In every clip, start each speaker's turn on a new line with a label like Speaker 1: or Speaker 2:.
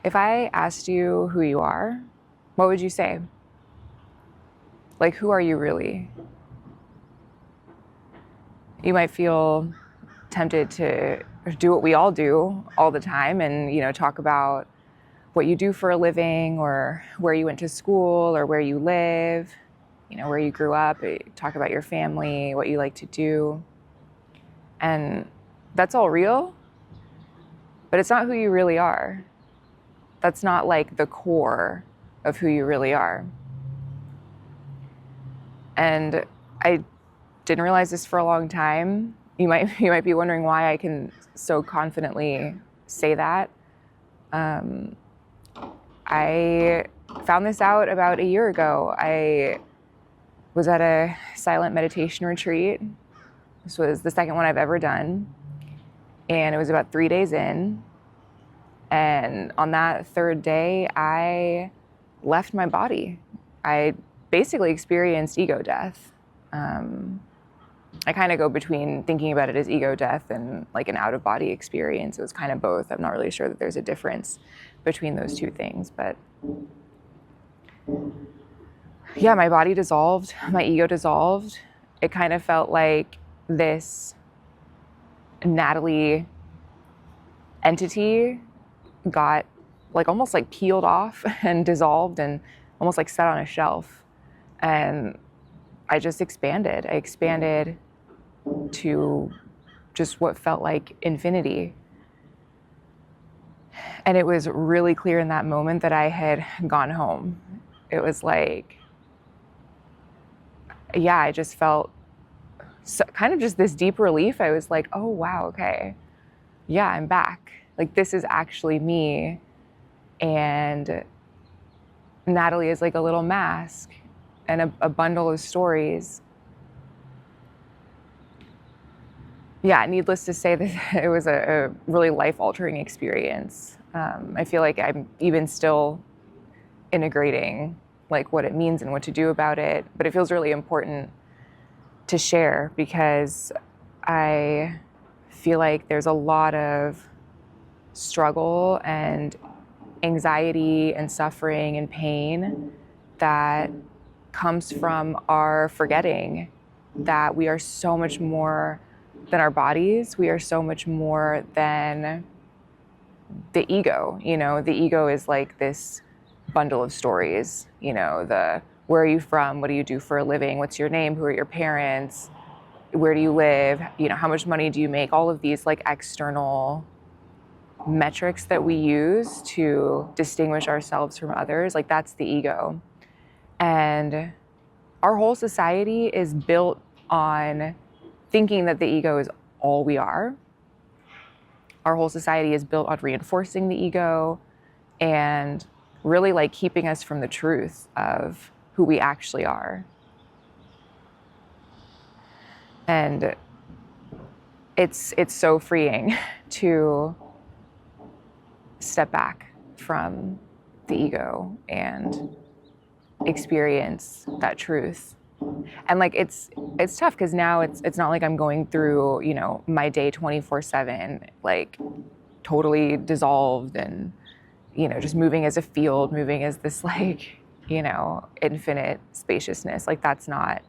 Speaker 1: If I asked you who you are, what would you say? Like, who are you really? You might feel tempted to do what we all do all the time and, talk about what you do for a living or where you went to school or where you live, where you grew up, talk about your family, what you like to do. And that's all real, but it's not who you really are. That's not like the core of who you really are. And I didn't realize this for a long time. You might be wondering why I can so confidently say that. I found this out about a year ago. I was at a silent meditation retreat. This was the second one I've ever done. And it was about 3 days in. And on that third day, I left my body. I basically experienced ego death. I kind of go between thinking about it as ego death and like an out-of-body experience. It was kind of both. I'm not really sure that there's a difference between those two things, but yeah, my body dissolved, my ego dissolved. It kind of felt like this Natalie entity got like almost like peeled off and dissolved and almost like set on a shelf. And I just expanded. I expanded to just what felt like infinity. And it was really clear in that moment that I had gone home. It was like, yeah, I just felt kind of just this deep relief. I was like, oh, wow, okay. Yeah, I'm back. Like, this is actually me. And Natalie is like a little mask and a bundle of stories. Yeah, needless to say that it was a really life-altering experience. I feel like I'm even still integrating like what it means and what to do about it, but it feels really important to share because I feel like there's a lot of struggle and anxiety and suffering and pain that comes from our forgetting that we are so much more than our bodies. We are so much more than the ego. The ego is like this bundle of stories, the where are you from? What do you do for a living? What's your name? Who are your parents? Where do you live? How much money do you make? All of these like external metrics that we use to distinguish ourselves from others, like that's the ego. And our whole society is built on thinking that the ego is all we are. Our whole society is built on reinforcing the ego and really like keeping us from the truth of who we actually are. And it's so freeing to step back from the ego and experience that truth. And like it's tough because now it's not like I'm going through, my day 24/7, like totally dissolved and, just moving as a field, moving as this like, infinite spaciousness. Like that's not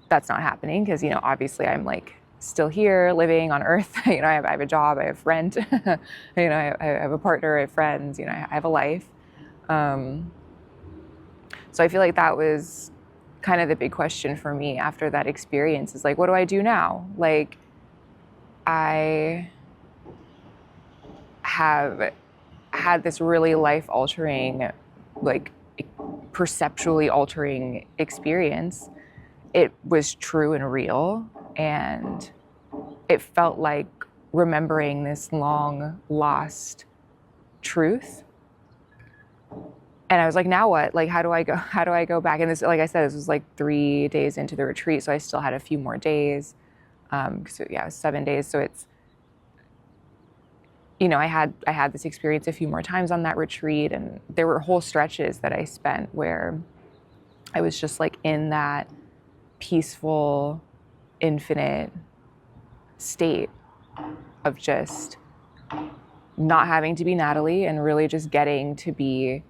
Speaker 1: happening because, obviously I'm like still here living on earth. I have a job, I have rent, I have a partner, I have friends, I have a life. So I feel like that was kind of the big question for me after that experience is like, what do I do now? Like, I have had this really life-altering, like perceptually altering experience. It was true and real, and it felt like remembering this long lost truth. And I was like, now what? Like, how do I go back? And this, like I said, this was like 3 days into the retreat. So I still had a few more days. So yeah, it was 7 days. So it's, I had this experience a few more times on that retreat. And there were whole stretches that I spent where I was just like in that peaceful, infinite state of just not having to be Natalie and really just getting to be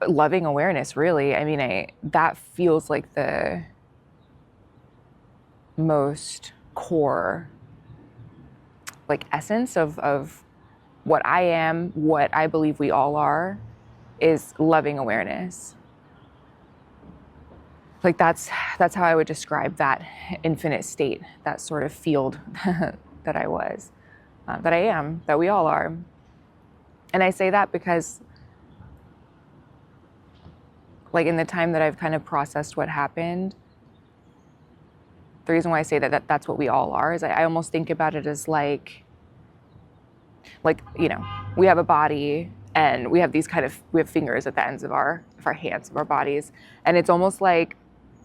Speaker 1: loving awareness, really. I mean, that feels like the most core, like, essence of what I am, what I believe we all are, is loving awareness. Like, that's how I would describe that infinite state, that sort of field that I was, that I am, that we all are. And I say that because, like, in the time that I've kind of processed what happened, the reason why I say that's what we all are is I almost think about it as like, you know, we have a body and we have fingers at the ends of our hands, of our bodies. And it's almost like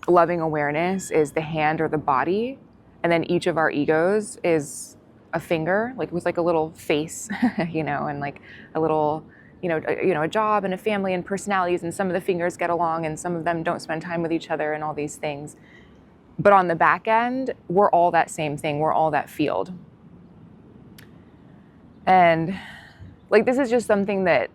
Speaker 1: loving awareness is the hand or the body. And then each of our egos is a finger, like with like a little face, you know, and like a little, a job and a family and personalities. And some of the fingers get along and some of them don't spend time with each other and all these things. But on the back end, we're all that same thing. We're all that field. And like, this is just something that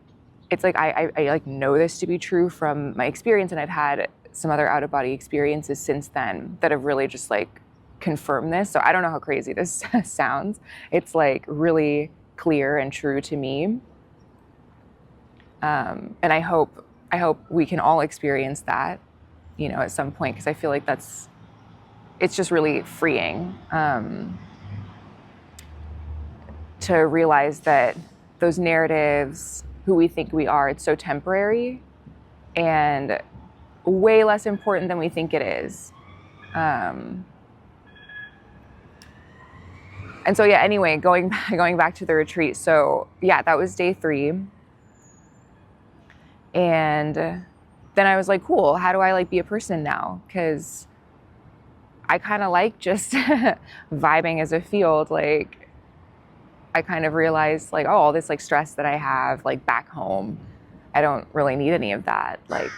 Speaker 1: it's like, I like know this to be true from my experience. And I've had some other out of body experiences since then that have really just like confirmed this. So I don't know how crazy this sounds. It's like really clear and true to me. And I hope we can all experience that, at some point, because I feel like it's just really freeing, to realize that those narratives, who we think we are, it's so temporary and way less important than we think it is. And so, yeah, anyway, going back to the retreat. So yeah, that was day 3. And then I was like, cool, how do I like be a person now? Because I kind of like just vibing as a field. Like, I kind of realized like, oh, all this like stress that I have like back home, I don't really need any of that. Like,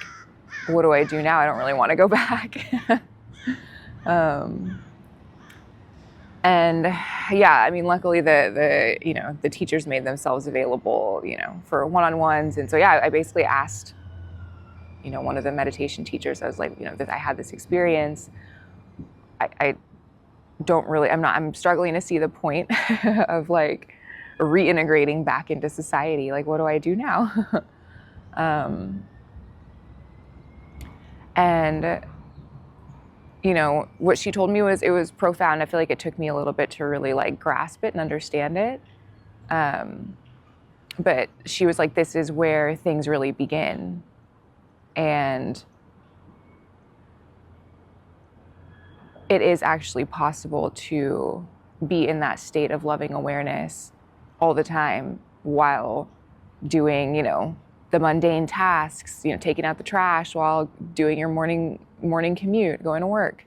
Speaker 1: what do I do now? I don't really want to go back. And yeah, I mean, luckily the teachers made themselves available, for one-on-ones. And so, yeah, I basically asked, one of the meditation teachers, I was like, that I had this experience. I'm struggling to see the point of like reintegrating back into society. Like, what do I do now? And what she told me it was profound. I feel like it took me a little bit to really like grasp it and understand it. But she was like, this is where things really begin. And it is actually possible to be in that state of loving awareness all the time while doing, the mundane tasks, taking out the trash while doing your morning commute, going to work.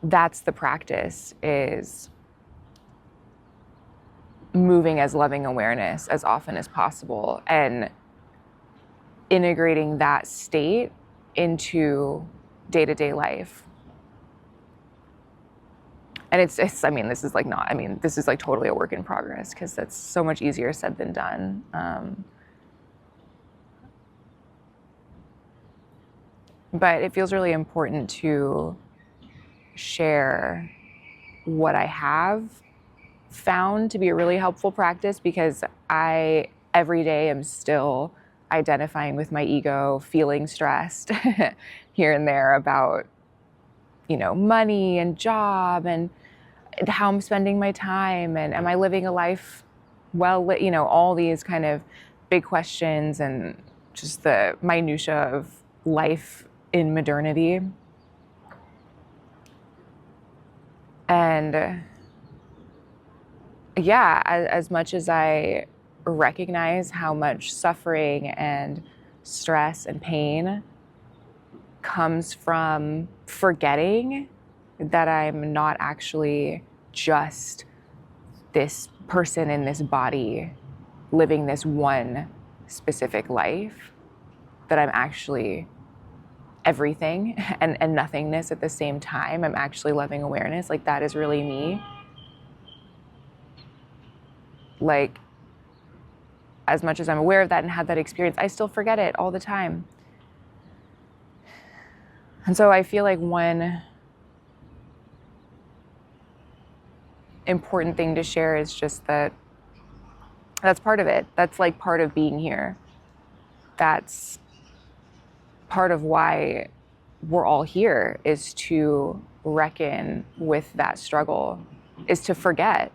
Speaker 1: That's the practice, is moving as loving awareness as often as possible and integrating that state into day-to-day life. And this is like totally a work in progress, because that's so much easier said than done. But it feels really important to share what I have found to be a really helpful practice, because I, every day, am still identifying with my ego, feeling stressed here and there about, money and job and how I'm spending my time, and am I living a life well lit, all these kind of big questions and just the minutia of life in modernity. And yeah, as much as I recognize how much suffering and stress and pain comes from forgetting that I'm not actually just this person in this body living this one specific life, that I'm actually everything and nothingness at the same time. I'm actually loving awareness. Like, that is really me. Like, as much as I'm aware of that and had that experience, I still forget it all the time. And so I feel like one important thing to share is just that that's part of it. That's like part of being here. That's part of why we're all here, is to reckon with that struggle, is to forget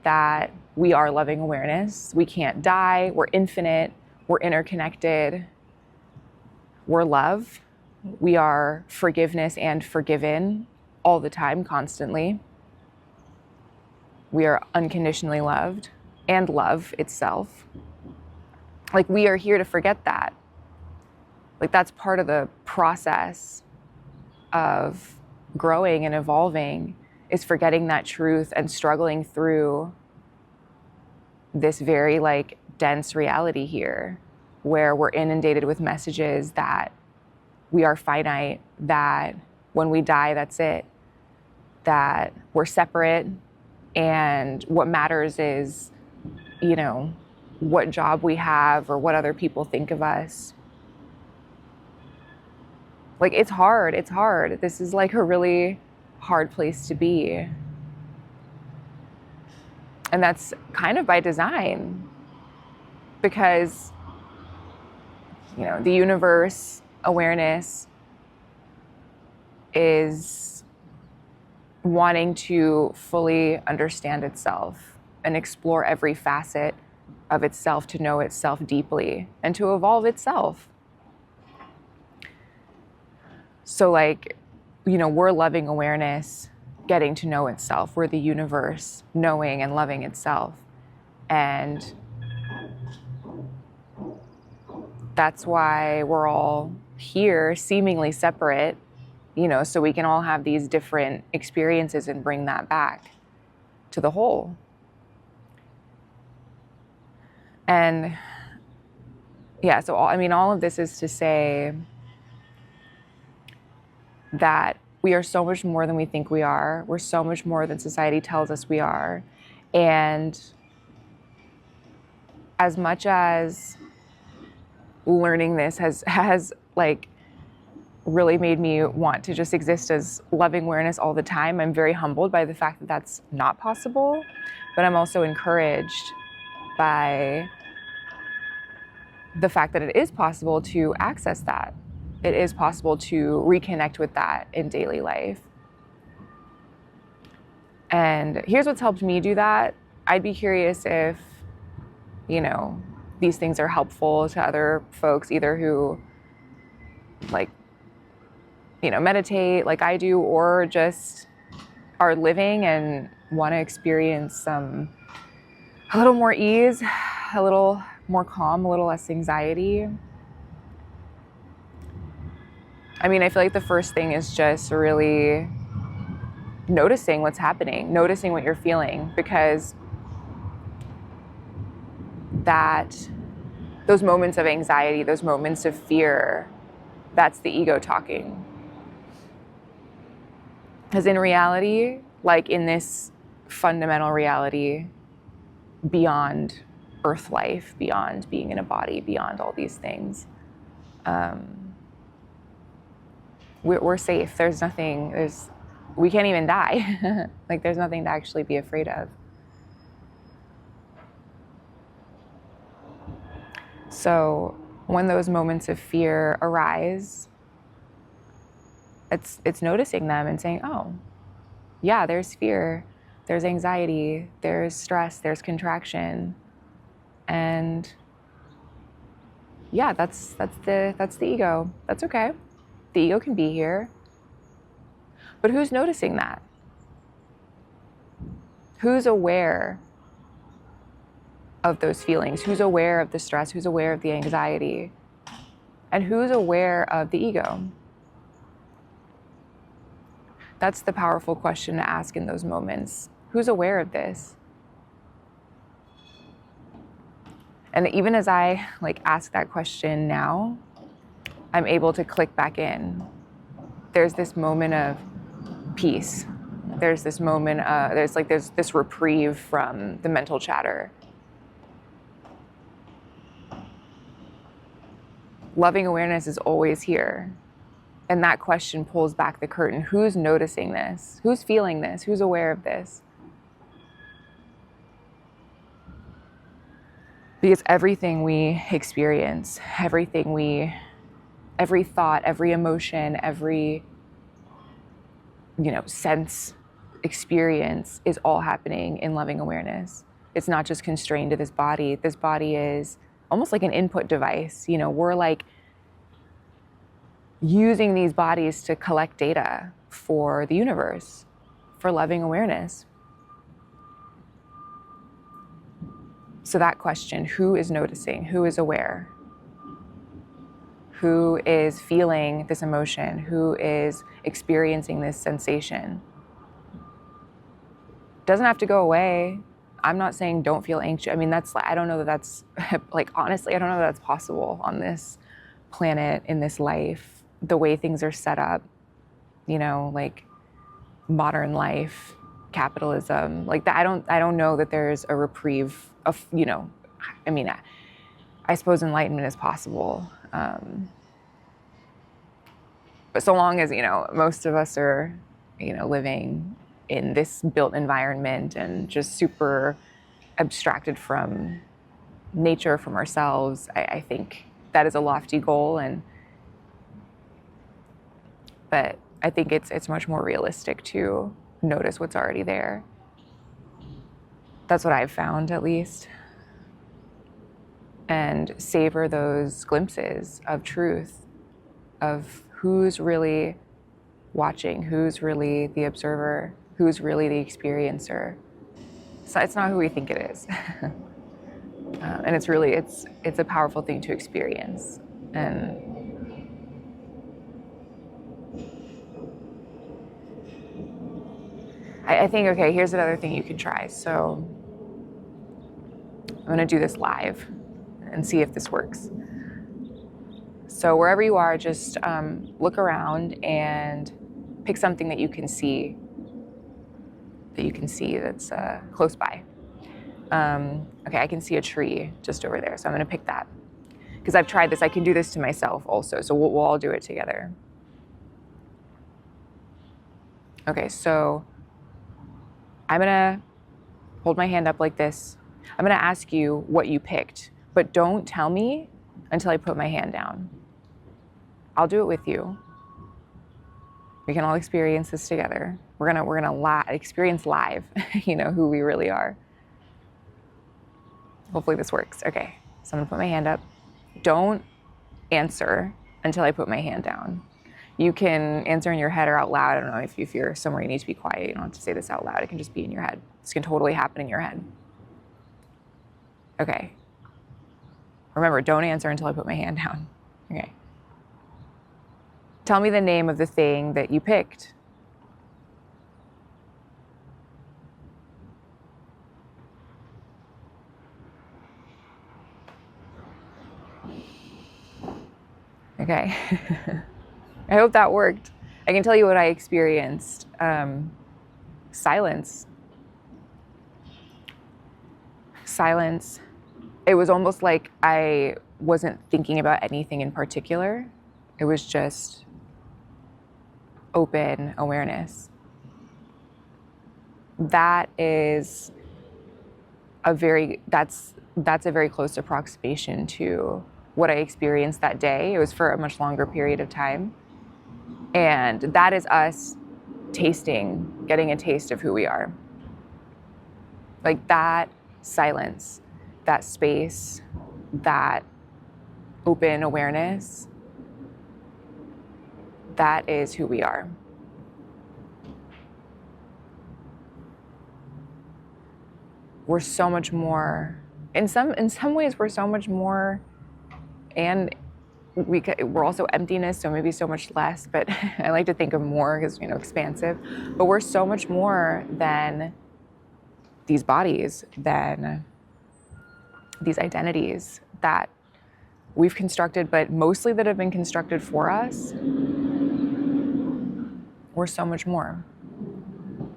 Speaker 1: that we are loving awareness. We can't die. We're infinite. We're interconnected. We're love. We are forgiveness and forgiven all the time, constantly. We are unconditionally loved and love itself. Like, we are here to forget that. Like, that's part of the process of growing and evolving, is forgetting that truth and struggling through this very like dense reality here, where we're inundated with messages that we are finite, that when we die, that's it, that we're separate, and what matters is, you know, what job we have or what other people think of us. Like, it's hard. This is like a really hard place to be. And that's kind of by design, because, you know, the universe, awareness, is wanting to fully understand itself and explore every facet of itself, to know itself deeply and to evolve itself. So, like, you know, we're loving awareness, getting to know itself. We're the universe knowing and loving itself. And that's why we're all here, seemingly separate, you know, so we can all have these different experiences and bring that back to the whole. And yeah, so all of this is to say that we are so much more than we think we are. We're so much more than society tells us we are. And as much as learning this has like really made me want to just exist as loving awareness all the time, I'm very humbled by the fact that that's not possible. But I'm also encouraged by the fact that it is possible to access that. It is possible to reconnect with that in daily life. And here's what's helped me do that. I'd be curious if, you know, these things are helpful to other folks, either who, like, you know, meditate like I do, or just are living and want to experience a little more ease, a little more calm, a little less anxiety. I mean, I feel like the first thing is just really noticing what's happening, noticing what you're feeling, because those moments of anxiety, those moments of fear, that's the ego talking. Because in reality, like in this fundamental reality, beyond earth life, beyond being in a body, beyond all these things, we're safe. We can't even die. Like, there's nothing to actually be afraid of. So when those moments of fear arise, it's noticing them and saying, oh, yeah, there's fear, there's anxiety, there's stress, there's contraction. And yeah, that's the ego. That's okay. The ego can be here. But who's noticing that? Who's aware of those feelings? Who's aware of the stress? Who's aware of the anxiety? And who's aware of the ego? That's the powerful question to ask in those moments. Who's aware of this? And even as I ask that question now, I'm able to click back in. There's this moment of peace. there's this moment, there's this reprieve from the mental chatter. Loving awareness is always here. And that question pulls back the curtain. Who's noticing this? Who's feeling this? Who's aware of this? Because everything we experience, every thought, every emotion, every, sense, experience is all happening in loving awareness. It's not just constrained to this body. This body is almost like an input device. We're like using these bodies to collect data for the universe, for loving awareness. So that question, who is noticing? Who is aware? Who is feeling this emotion? Who is experiencing this sensation? Doesn't have to go away. I'm not saying don't feel anxious. I mean, I don't know that that's, honestly, I don't know that that's possible on this planet, in this life, the way things are set up, modern life, capitalism, like that. I don't know that there's a reprieve of, I suppose enlightenment is possible. But so long as, most of us are, living in this built environment and just super abstracted from nature, from ourselves, I think that is a lofty goal. But I think it's much more realistic to notice what's already there. That's what I've found, at least. And savor those glimpses of truth, of who's really watching, who's really the observer, who's really the experiencer. So it's not who we think it is. And it's really, it's a powerful thing to experience. And I think, okay, here's another thing you can try. So I'm gonna do this live and see if this works. So wherever you are, just look around and pick something that you can see that's close by. Okay, I can see a tree just over there, so I'm gonna pick that. Because I've tried this, I can do this to myself also, so we'll all do it together. Okay, so I'm gonna hold my hand up like this. I'm gonna ask you what you picked, but don't tell me until I put my hand down. I'll do it with you. We can all experience this together. We're gonna experience live, who we really are. Hopefully this works. Okay, so I'm gonna put my hand up. Don't answer until I put my hand down. You can answer in your head or out loud. I don't know if you're somewhere you need to be quiet. You don't have to say this out loud. It can just be in your head. This can totally happen in your head. Okay. Remember, don't answer until I put my hand down. Okay. Tell me the name of the thing that you picked. Okay. I hope that worked. I can tell you what I experienced. Silence. Silence. It was almost like I wasn't thinking about anything in particular. It was just open awareness. That is that's a very close approximation to what I experienced that day. It was for a much longer period of time. And that is us getting a taste of who we are. Like that silence, that space, that open awareness, that is who we are. We're so much more, in some ways we're so much more, and we're also emptiness, so maybe so much less, but I like to think of more as, expansive. But we're so much more than these bodies, than these identities that we've constructed, but mostly that have been constructed for us. We're so much more.